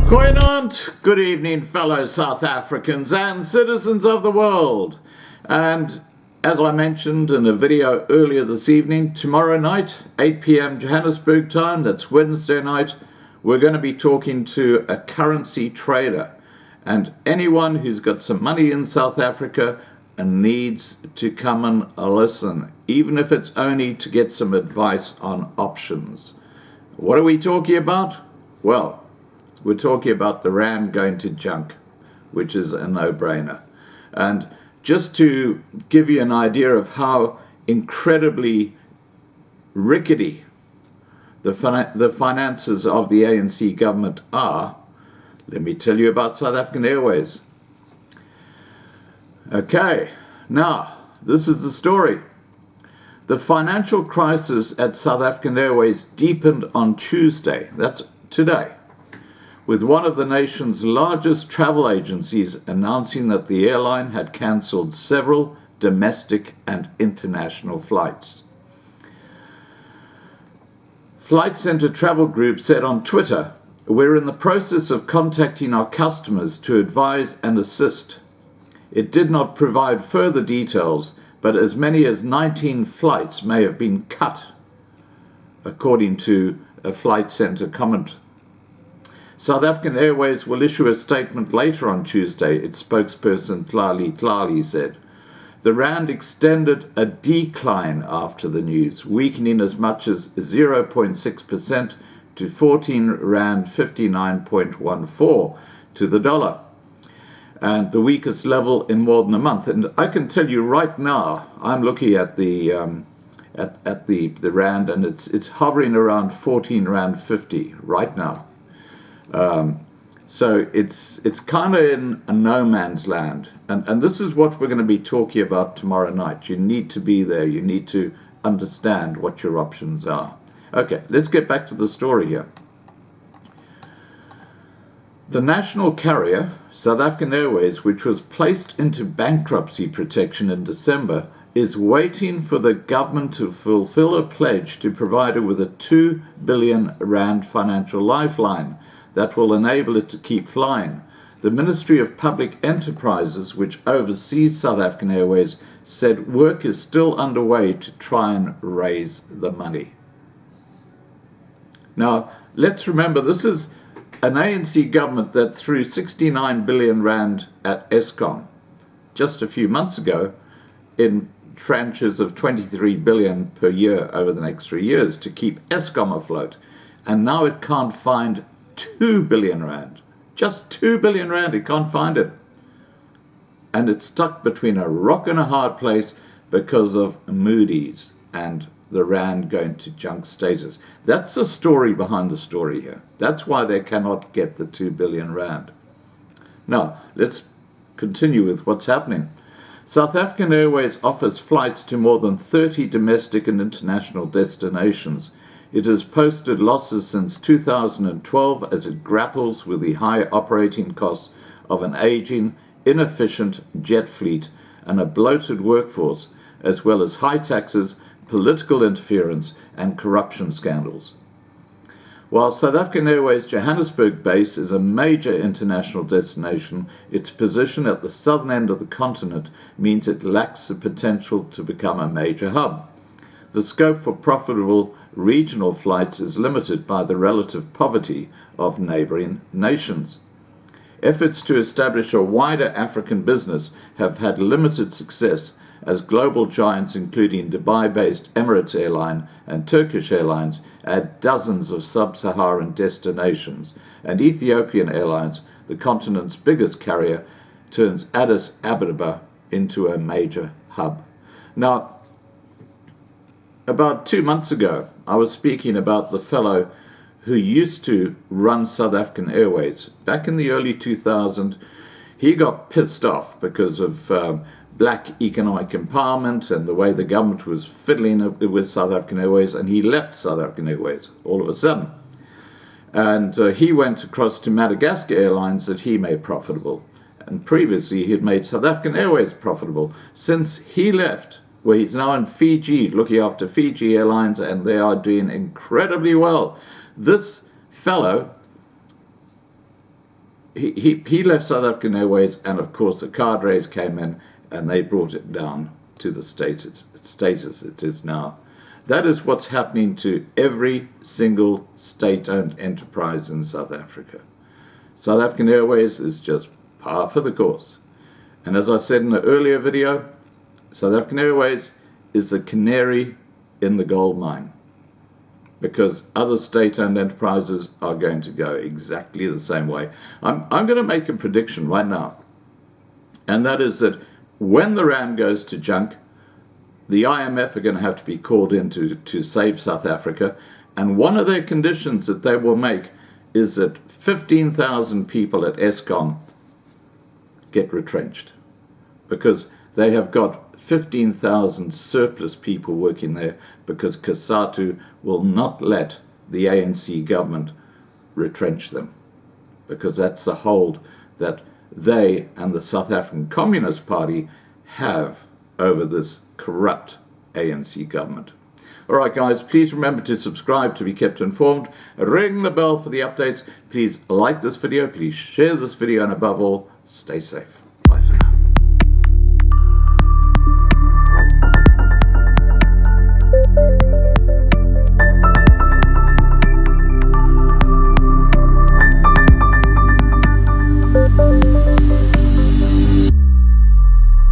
Goeienaand, good evening, fellow South Africans and citizens of the world. And as I mentioned in a video earlier this evening, tomorrow night, 8 p.m. Johannesburg time, that's Wednesday night, we're going to be talking to a currency trader. And anyone who's got some money in South Africa and needs to come and listen, even if it's only to get some advice on options. What are we talking about? Well, we're talking about the rand going to junk, which is a no-brainer. And just to give you an idea of how incredibly rickety the finances of the ANC government are, let me tell you about South African Airways. Okay, now, this is the story. The financial crisis at South African Airways deepened on Tuesday, that's today, with one of the nation's largest travel agencies announcing that the airline had cancelled several domestic and international flights. Flight Centre Travel Group said on Twitter, "We're in the process of contacting our customers to advise and assist." It did not provide further details, but as many as 19 flights may have been cut, according to a Flight Centre comment. South African Airways will issue a statement later on Tuesday, its spokesperson Tlali said. The rand extended a decline after the news, weakening as much as 0.6% to 14 rand 59.14 to the dollar, and the weakest level in more than a month. And I can tell you right now, I'm looking at the rand, and it's hovering around 14 rand 50 right now. So it's kind of in a no man's land. And this is what we're going to be talking about tomorrow night. You need to be there. You need to understand what your options are. Okay, let's get back to the story here. The national carrier, South African Airways, which was placed into bankruptcy protection in December, is waiting for the government to fulfill a pledge to provide it with a 2 billion rand financial lifeline that will enable it to keep flying. The Ministry of Public Enterprises, which oversees South African Airways, said work is still underway to try and raise the money. Now, let's remember, this is an ANC government that threw 69 billion rand at Eskom just a few months ago in tranches of 23 billion per year over the next 3 years to keep Eskom afloat. And now it can't find 2 billion rand. Just 2 billion rand, it can't find it. And it's stuck between a rock and a hard place because of Moody's and the rand going to junk status. That's the story behind the story here. That's why they cannot get the 2 billion rand. Now, let's continue with what's happening. South African Airways offers flights to more than 30 domestic and international destinations. It has posted losses since 2012 as it grapples with the high operating costs of an aging, inefficient jet fleet and a bloated workforce, as well as high taxes, political interference and corruption scandals. While South African Airways' Johannesburg base is a major international destination, its position at the southern end of the continent means it lacks the potential to become a major hub. The scope for profitable regional flights is limited by the relative poverty of neighboring nations. Efforts to establish a wider African business have had limited success, as global giants including Dubai-based Emirates Airline and Turkish Airlines add dozens of sub-Saharan destinations, and Ethiopian Airlines, the continent's biggest carrier, turns Addis Ababa into a major hub. Now, about 2 months ago, I was speaking about the fellow who used to run South African Airways. Back in the early 2000s, he got pissed off because of black economic empowerment and the way the government was fiddling with South African Airways, and he left South African Airways all of a sudden. And he went across to Madagascar Airlines that he made profitable. And previously, he had made South African Airways profitable. Since he left, where he's now in Fiji, looking after Fiji Airlines, and they are doing incredibly well. This fellow he left South African Airways, and of course the cadres came in and they brought it down to the status it is now. That is what's happening to every single state-owned enterprise in South Africa. South African Airways is just par for the course. And as I said in the earlier video, South African Airways is the canary in the gold mine, because other state-owned enterprises are going to go exactly the same way. I'm going to make a prediction right now, and that is that when the rand goes to junk, the IMF are going to have to be called in to save South Africa, and one of their conditions that they will make is that 15,000 people at Eskom get retrenched, because they have got 15,000 surplus people working there, because COSATU will not let the ANC government retrench them, because that's the hold that they and the South African Communist Party have over this corrupt ANC government. All right, guys, please remember to subscribe to be kept informed. Ring the bell for the updates. Please like this video. Please share this video. And above all, stay safe.